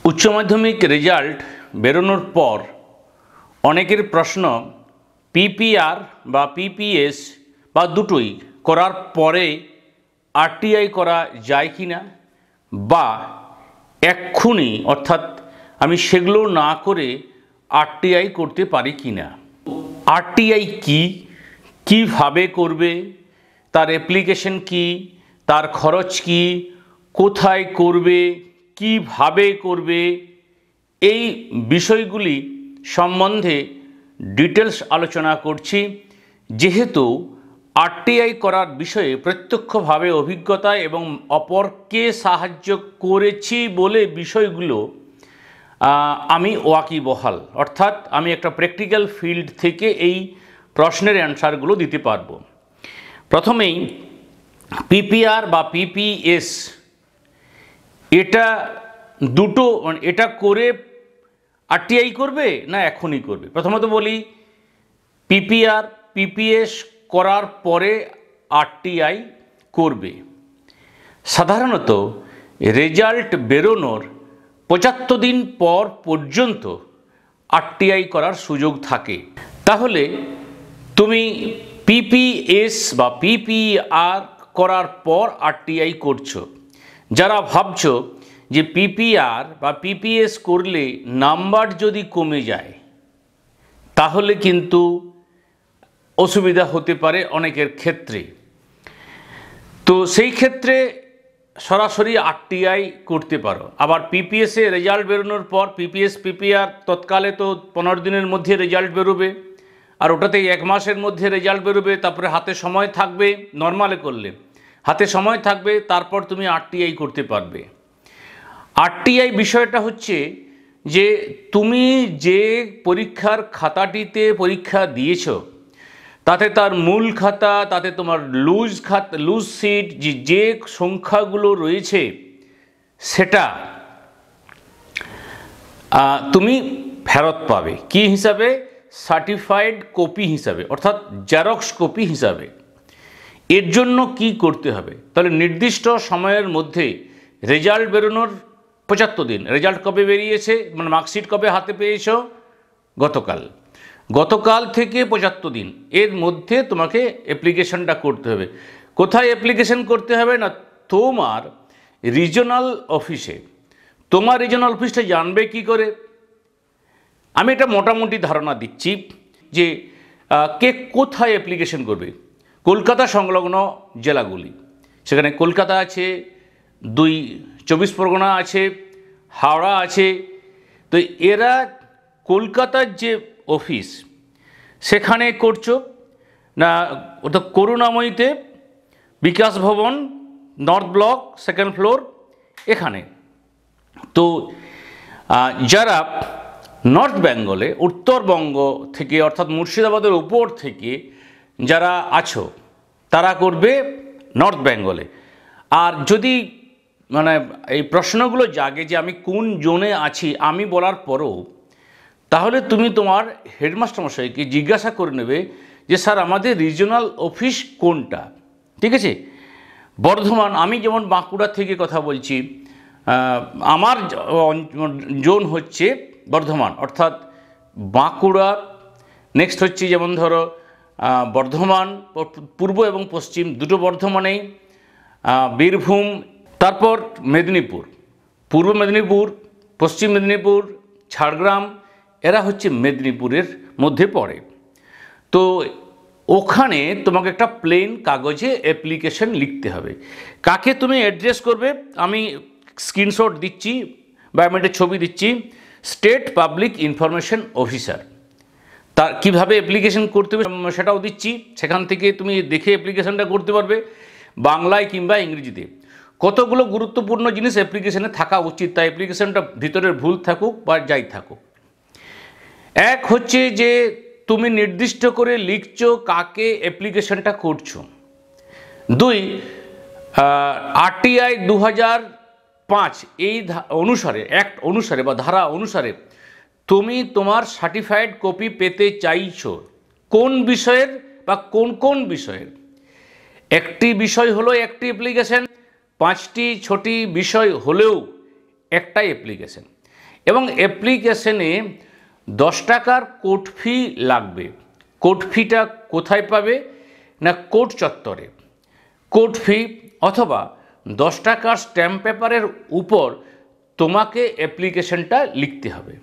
উচ্চ মাধ্যমিক রেজাল্ট বেরোনোর পর অনেকের প্রশ্ন পিপিআর বা পিপিএস বা দুটোই করার পরে আরটিআই করা যায় কি না, বা এক্ষুনি অর্থাৎ আমি সেগুলো না করে আরটিআই করতে পারি কি না। আরটিআই কি, কিভাবে করবে, তার অ্যাপ্লিকেশন কি, তার খরচ কি, কোথায় করবে, কিভাবে করবে, এই বিষয়গুলি সম্বন্ধে ডিটেলস আলোচনা করছি। যেহেতু আরটিআই করার বিষয়ে প্রত্যক্ষভাবে অভিজ্ঞতা এবং অপরকে সাহায্য করেছি বলে বিষয়গুলো আমি ওয়াকিবহাল, অর্থাৎ আমি একটা প্র্যাকটিক্যাল ফিল্ড থেকে এই প্রশ্নের অ্যান্সারগুলো দিতে পারবো। প্রথমেই পিপিআর বা পিপিএস, এটা দুটো, এটা করে আরটিআই করবে না এখনই করবে। প্রথমত বলি, পিপিআর পিপিএস করার পরে আরটিআই করবে। সাধারণত রেজাল্ট বেরোনোর ৭৫ দিন পর পর্যন্ত আরটিআই করার সুযোগ থাকে। তাহলে তুমি পিপিএস বা পিপিআর করার পর আরটিআই করছো। যারা ভাবছো যে পিপিআর বা পিপিএস করলে নাম্বার যদি কমে যায় তাহলে কিন্তু অসুবিধা হতে পারে অনেকের ক্ষেত্রে, তো সেই ক্ষেত্রে সরাসরি আরটিআই করতে পারো। আবার পিপিএসে রেজাল্ট বেরোনোর পর পিপিএস পিপিআর তৎকালে তো 15 দিনের মধ্যে রেজাল্ট বেরোবে, আর ওটাতেই 1 মাসের মধ্যে রেজাল্ট বেরোবে। তারপরে হাতে সময় থাকবে, নর্মালে করলে হাতে সময় থাকবে, তারপর তুমি আরটিআই করতে পারবে। আরটিআই বিষয়টা হচ্ছে যে তুমি যে পরীক্ষার খাতাটিতে পরীক্ষা দিয়েছো তাতে তার মূল খাতা, তাতে তোমার লুজ সিট যে সংখ্যাগুলো রয়েছে সেটা তুমি ফেরত পাবে কি হিসাবে? সার্টিফাইড কপি হিসাবে, অর্থাৎ জেরক্স কপি হিসাবে। এর জন্য কি করতে হবে? তাহলে নির্দিষ্ট সময়ের মধ্যে রেজাল্ট বেরোনোর ৭৫ দিন, রেজাল্ট কবে বেরিয়েছে মানে মার্কশিট কবে হাতে পেয়েছো? গতকাল থেকে ৭৫ দিন এর মধ্যে তোমাকে অ্যাপ্লিকেশনটা করতে হবে। কোথায় অ্যাপ্লিকেশন করতে হবে না, তোমার রিজনাল অফিসে। তোমার রিজনাল অফিসটা জানবে কি করে? আমি এটা মোটামুটি ধারণা দিচ্ছি যে কে কোথায় অ্যাপ্লিকেশন করবে। কলকাতা সংলগ্ন জেলাগুলি, সেখানে কলকাতা আছে, 2 24 পরগনা আছে, হাওড়া আছে। তো এরা কলকাতার যে অফিস সেখানে করছো না, ওটা করুণাময়ীতে, বিকাশ ভবন, নর্থ ব্লক, 2nd ফ্লোর এখানে। তো যারা নর্থ বেঙ্গলে, উত্তরবঙ্গ থেকে অর্থাৎ মুর্শিদাবাদের উপর থেকে যারা আছো তারা করবে নর্থ বেঙ্গলে। আর যদি মানে এই প্রশ্নগুলো জাগে যে আমি কোন জোনে আছি আমি বলার পরও, তাহলে তুমি তোমার হেডমাস্টার মশাইকে জিজ্ঞাসা করে নেবে যে স্যার আমাদের রিজনাল অফিস কোনটা। ঠিক আছে? বর্ধমান, আমি যেমন বাঁকুড়া থেকে কথা বলছি, আমার জোন হচ্ছে বর্ধমান, অর্থাৎ বাঁকুড়া। নেক্সট হচ্ছে যেমন ধরো বর্ধমান, পূর্ব এবং পশ্চিম দুটো বর্ধমানেই, বীরভূম, তারপর মেদিনীপুর, পূর্ব মেদিনীপুর, পশ্চিম মেদিনীপুর, ঝাড়গ্রাম, এরা হচ্ছে মেদিনীপুরের মধ্যে পড়ে। তো ওখানে তোমাকে একটা প্লেন কাগজে অ্যাপ্লিকেশন লিখতে হবে। কাকে তুমি অ্যাড্রেস করবে আমি স্ক্রিনশট দিচ্ছি বা আমি একটা ছবি দিচ্ছি, স্টেট পাবলিক ইনফরমেশন অফিসার। তার কীভাবে অ্যাপ্লিকেশন করতে হবে সেটাও দিচ্ছি, সেখান থেকে তুমি দেখে অ্যাপ্লিকেশনটা করতে পারবে বাংলায় কিংবা ইংরেজিতে। কতগুলো গুরুত্বপূর্ণ জিনিস অ্যাপ্লিকেশনে থাকা উচিত, তাই অ্যাপ্লিকেশনটা ভিতরের ভুল থাকুক বা যাই থাকুক। এক হচ্ছে যে তুমি নির্দিষ্ট করে লিখছো কাকে অ্যাপ্লিকেশনটা করছো। 2, আরটিআই 2005 এই অনুসারে, অ্যাক্ট অনুসারে বা ধারা অনুসারে তুমি তোমার সার্টিফাইড কপি পেতে চাইছো কোন বিষয়ের বা কোন কোন বিষয়ের। একটি বিষয় হলো একটি অ্যাপ্লিকেশন, 5টি 6টি বিষয় হলেও একটাই অ্যাপ্লিকেশন। এবং অ্যাপ্লিকেশনে 10 টাকার কোর্ট ফি লাগবে। কোর্ট ফিটা কোথায় পাবে না কোর্ট চত্বরে। কোর্ট ফি অথবা 10 টাকার স্ট্যাম্প পেপারের উপর তোমাকে অ্যাপ্লিকেশনটা লিখতে হবে।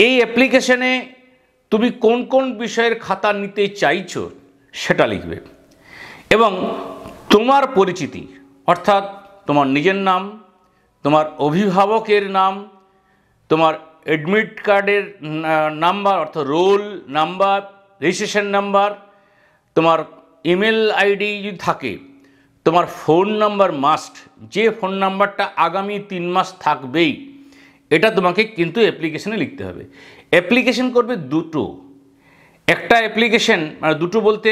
এই অ্যাপ্লিকেশনে তুমি কোন কোন বিষয়ের খাতা নিতে চাইছো সেটা লিখবে এবং তোমার পরিচিতি অর্থাৎ তোমার নিজের নাম, তোমার অভিভাবকের নাম, তোমার অ্যাডমিট কার্ডের নাম্বার অর্থাৎ রোল নাম্বার, রেজিস্ট্রেশন নাম্বার, তোমার ইমেল আইডি যদি থাকে, তোমার ফোন নাম্বার মাস্ট, যে ফোন নাম্বারটা আগামী 3 মাস থাকবেই, এটা তোমাকে কিন্তু অ্যাপ্লিকেশনে লিখতে হবে। অ্যাপ্লিকেশন করবে দুটো, একটা অ্যাপ্লিকেশন মানে দুটো বলতে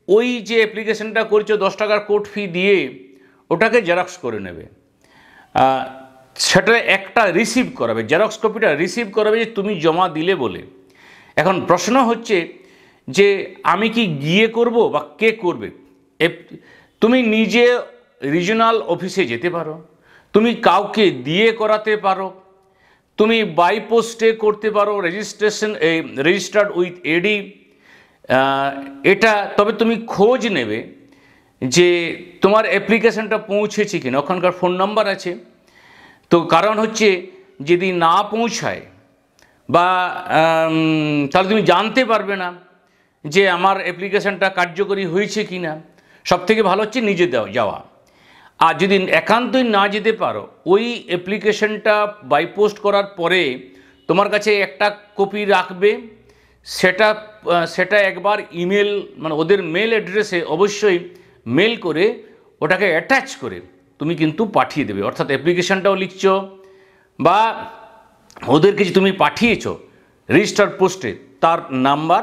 ওই যে অ্যাপ্লিকেশনটা করছো 10 টাকার কোর্ট ফি দিয়ে ওটাকে জেরক্স করে নেবে, সেটা একটা রিসিভ করাবে, জেরক্স কপিটা রিসিভ করাবে যে তুমি জমা দিলে বলে। এখন প্রশ্ন হচ্ছে যে আমি কি গিয়ে করব বা কে করবে? তুমি নিজে রিজিওনাল অফিসে যেতে পারো, তুমি কাউকে দিয়ে করাতে পারো, তুমি বাই পোস্টে করতে পারো, রেজিস্টার্ড উইথ এডি এটা। তবে তুমি খোঁজ নেবে যে তোমার অ্যাপ্লিকেশনটা পৌঁছেছে কিনা, ওখানকার ফোন নাম্বার আছে তো। কারণ হচ্ছে যদি না পৌঁছায় বা তাহলে তুমি জানতে পারবে না যে আমার অ্যাপ্লিকেশনটা কার্যকরী হয়েছে কি না। সবথেকে ভালো হচ্ছে নিজে যাওয়া। আর যদি একান্তই না যেতে পারো, ওই অ্যাপ্লিকেশনটা বাই পোস্ট করার পরে তোমার কাছে একটা কপি রাখবে, সেটা একবার ইমেল মানে ওদের মেল অ্যাড্রেসে অবশ্যই মেল করে ওটাকে অ্যাটাচ করে তুমি কিন্তু পাঠিয়ে দেবে। অর্থাৎ অ্যাপ্লিকেশনটাও লিখছো বা ওদেরকে যে তুমি পাঠিয়েছো রেজিস্টার্ড পোস্টে তার নাম্বার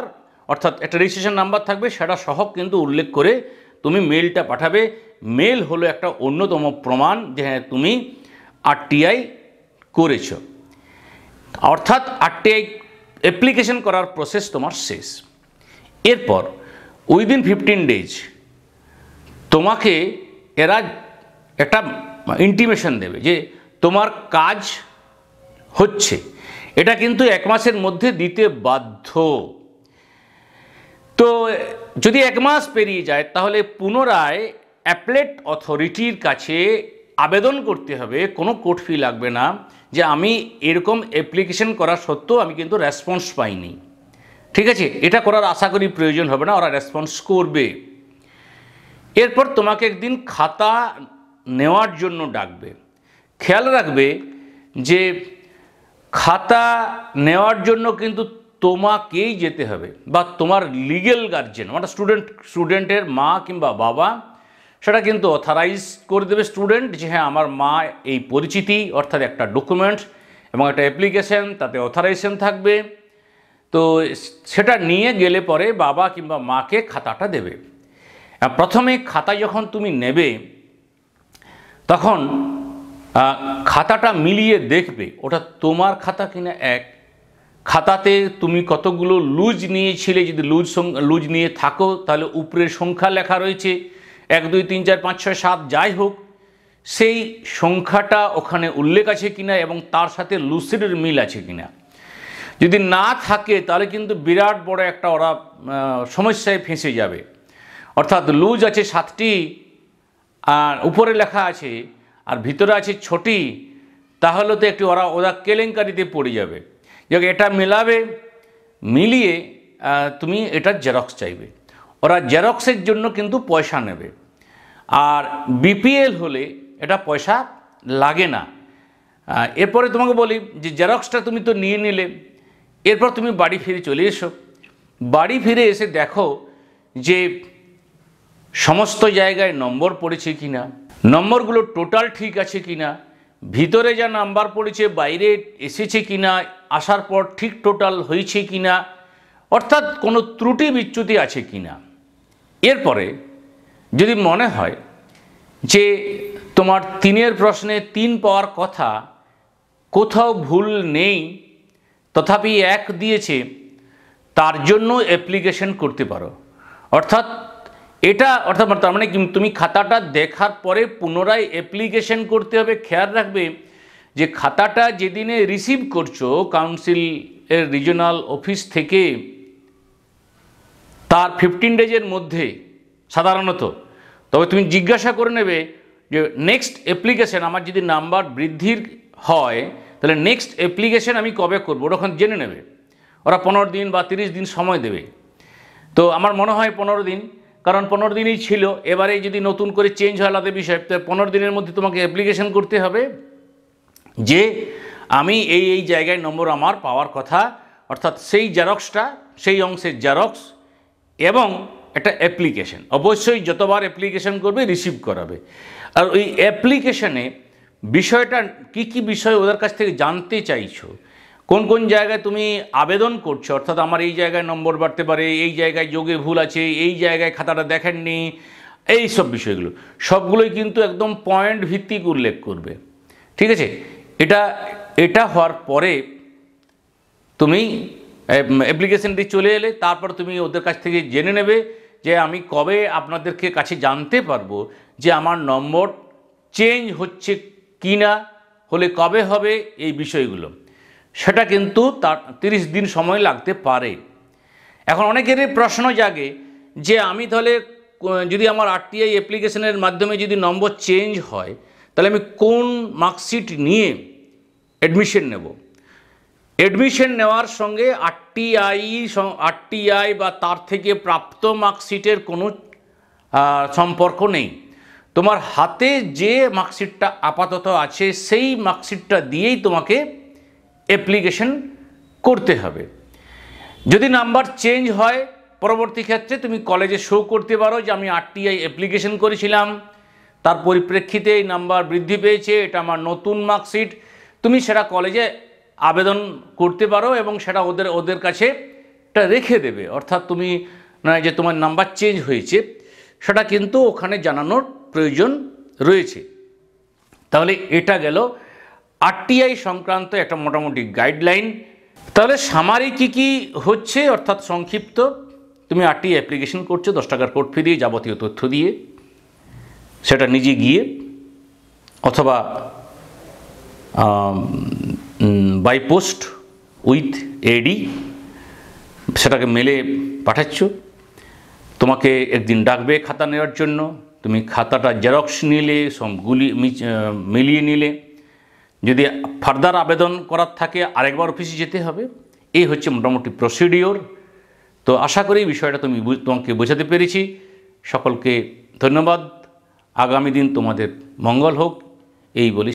অর্থাৎ একটা রেজিস্ট্রেশন নাম্বার থাকবে, সেটা সহ কিন্তু উল্লেখ করে তুমি মেলটা পাঠাবে। মেল হলো একটা অন্যতম প্রমাণ যে হ্যাঁ তুমি আরটিআই করেছো, অর্থাৎ আরটিআই অ্যাপ্লিকেশন করার প্রসেস তোমার শেষ। এরপর উইদিন 15 ডেজ তোমাকে এরা একটা ইন্টিমেশন দেবে যে তোমার কাজ হচ্ছে। এটা কিন্তু 1 মাসের মধ্যে দিতে বাধ্য। তো যদি 1 মাস পেরিয়ে যায় তাহলে পুনরায় অ্যাপেলেট অথরিটির কাছে আবেদন করতে হবে, কোনো কোর্ট ফি লাগবে না, যে আমি এরকম অ্যাপ্লিকেশন করা সত্ত্বেও আমি কিন্তু রেসপন্স পাইনি। ঠিক আছে, এটা করার আশা করি প্রয়োজন হবে না, ওরা রেসপন্স করবে। এরপর তোমাকে একদিন খাতা নেওয়ার জন্য ডাকবে। খেয়াল রাখবে যে খাতা নেওয়ার জন্য কিন্তু তোমাকেই যেতে হবে বা তোমার লিগেল গার্জেন মানে স্টুডেন্টের মা কিংবা বাবা, সেটা কিন্তু অথরাইজ করে দেবে স্টুডেন্ট যে হ্যাঁ আমার মা এই পরিচিতি, অর্থাৎ একটা ডকুমেন্টস এবং একটা অ্যাপ্লিকেশন, তাতে অথরাইজেশন থাকবে। তো সেটা নিয়ে গেলে পরে বাবা কিংবা মাকে খাতাটা দেবে। প্রথমে খাতা যখন তুমি নেবে তখন খাতাটা মিলিয়ে দেখবে ওটা তোমার খাতা কিনা। খাতাতে তুমি কতগুলো লুজ নিয়েছিলে, যদি লুজ নিয়ে থাকো তাহলে উপরের সংখ্যা লেখা রয়েছে 1 2 3 4 5 6 7 যাই হোক, সেই সংখ্যাটা ওখানে উল্লেখ আছে কিনা এবং তার সাথে লুসিডের মিল আছে কিনা। যদি না থাকে তাহলে কিন্তু বিরাট বড় একটা ওরা সমস্যায় ফেঁসে যাবে। অর্থাৎ লুজ আছে 7টি আর উপরে লেখা আছে আর ভিতরে আছে 6টি, তাহলে তো একটু ওরা কেলেঙ্কারিতে পড়ে যাবে। যাকে এটা মেলাবে, মিলিয়ে তুমি এটা জেরক্স চাইবে। ওরা জেরক্সের জন্য কিন্তু পয়সা নেবে। আর বিপিএল হলে এটা পয়সা লাগে না। এরপরে তোমাকে বলি যে জেরক্সটা তুমি তো নিয়ে নিলে, এরপর তুমি বাড়ি ফিরে চলে এসো। বাড়ি ফিরে এসে দেখো যে সমস্ত জায়গায় নম্বর পড়েছে কিনা, নম্বরগুলো টোটাল ঠিক আছে কিনা, ভিতরে যা নাম্বার পড়েছে বাইরে এসেছে কিনা, আসার পর ঠিক টোটাল হয়েছে কিনা, অর্থাৎ কোনো ত্রুটি বিচ্যুতি আছে কিনা। এরপরে যদি মনে হয় যে তোমার 3 প্রশ্নে 3 পাওয়ার কথা, কোথাও ভুল নেই তথাপি 1 দিয়েছে, তার জন্য অ্যাপ্লিকেশন করতে পারো। অর্থাৎ তার মানে তুমি খাতাটা দেখার পরে পুনরায় অ্যাপ্লিকেশন করতে হবে। খেয়াল রাখবে যে খাতাটা যেদিনে রিসিভ করছো কাউন্সিলের রিজিওনাল অফিস থেকে তার 15 ডেজের মধ্যে সাধারণত, তবে তুমি জিজ্ঞাসা করে নেবে যে নেক্সট অ্যাপ্লিকেশন আমার যদি নাম্বার বৃদ্ধির হয় তাহলে নেক্সট অ্যাপ্লিকেশন আমি কবে করবো ওরা ওখানে জেনে নেবে। ওরা 15 দিন বা 30 দিন সময় দেবে। তো আমার মনে হয় 15 দিন, কারণ 15 দিনই ছিল, এবারে যদি নতুন করে চেঞ্জ হয় আলাদা বিষয়। তো 15 দিনের মধ্যে তোমাকে অ্যাপ্লিকেশন করতে হবে যে আমি এই জায়গায় নম্বর আমার পাওয়ার কথা, অর্থাৎ সেই জেরক্সটা, সেই অংশের জেরক্স এবং একটা অ্যাপ্লিকেশন। অবশ্যই যতবার অ্যাপ্লিকেশন করবে রিসিভ করাবে। আর ওই অ্যাপ্লিকেশনে বিষয়টা কী কী বিষয় ওদের কাছ থেকে জানতে চাইছো, কোন কোন জায়গায় তুমি আবেদন করছো, অর্থাৎ আমার এই জায়গায় নম্বর বাড়তে পারে, এই জায়গায় যোগে ভুল আছে, এই জায়গায় খাতাটা দেখেননি, এই সব বিষয়গুলো সবগুলোই কিন্তু একদম পয়েন্ট ভিত্তিক উল্লেখ করবে। ঠিক আছে, এটা হওয়ার পরে তুমি অ্যাপ্লিকেশনটি চলে এলে তারপর তুমি ওদের কাছ থেকে জেনে নেবে যে আমি কবে আপনাদেরকে কাছে জানতে পারবো যে আমার নম্বর চেঞ্জ হচ্ছে কি না, হলে কবে হবে, এই বিষয়গুলো। সেটা কিন্তু তার 30 দিন সময় লাগতে পারে। এখন অনেকেরই প্রশ্ন জাগে যে আমি তাহলে যদি আমার আরটিআই অ্যাপ্লিকেশনের মাধ্যমে যদি নম্বর চেঞ্জ হয় তাহলে আমি কোন মার্কশিট নিয়ে অ্যাডমিশন নেব। অ্যাডমিশন নেওয়ার সঙ্গে আরটিআই বা তার থেকে প্রাপ্ত মার্কশিটের কোনো সম্পর্ক নেই। তোমার হাতে যে মার্কশিটটা আপাতত আছে সেই মার্কশিটটা দিয়েই তোমাকে অ্যাপ্লিকেশন করতে হবে। যদি নাম্বার চেঞ্জ হয় পরবর্তী ক্ষেত্রে তুমি কলেজে শো করতে পারো যে আমি আরটিআই অ্যাপ্লিকেশন করেছিলাম, তার পরিপ্রেক্ষিতে এই নাম্বার বৃদ্ধি পেয়েছে, এটা আমার নতুন মার্কশিট। তুমি সেটা কলেজে আবেদন করতে পারো এবং সেটা ওদের কাছে এটা রেখে দেবে। অর্থাৎ তুমি যে তোমার নাম্বার চেঞ্জ হয়েছে সেটা কিন্তু ওখানে জানানোর প্রয়োজন রয়েছে। তাহলে এটা গেল আরটিআই সংক্রান্ত একটা মোটামুটি গাইডলাইন। তাহলে সামারি কী হচ্ছে, অর্থাৎ সংক্ষিপ্ত, তুমি আরটিআই অ্যাপ্লিকেশন করছো 10 টাকার কোর্ট ফি দিয়ে, যাবতীয় তথ্য দিয়ে, সেটা নিজে গিয়ে অথবা বাই পোস্ট উইথ এডি সেটাকে মেলে পাঠাচ্ছ। তোমাকে একদিন ডাকবে খাতা নেওয়ার জন্য, তুমি খাতাটা জেরক্স নিলে, সবগুলি মিলিয়ে নিলে। যদি ফার্দার আবেদন করার থাকে আরেকবার অফিসে যেতে হবে। এই হচ্ছে মোটামুটি প্রসিডিওর। তো আশা করি বিষয়টা তোমাকে বোঝাতে পেরেছি। সকলকে ধন্যবাদ। আগামী দিন তোমাদের মঙ্গল হোক এই বলি।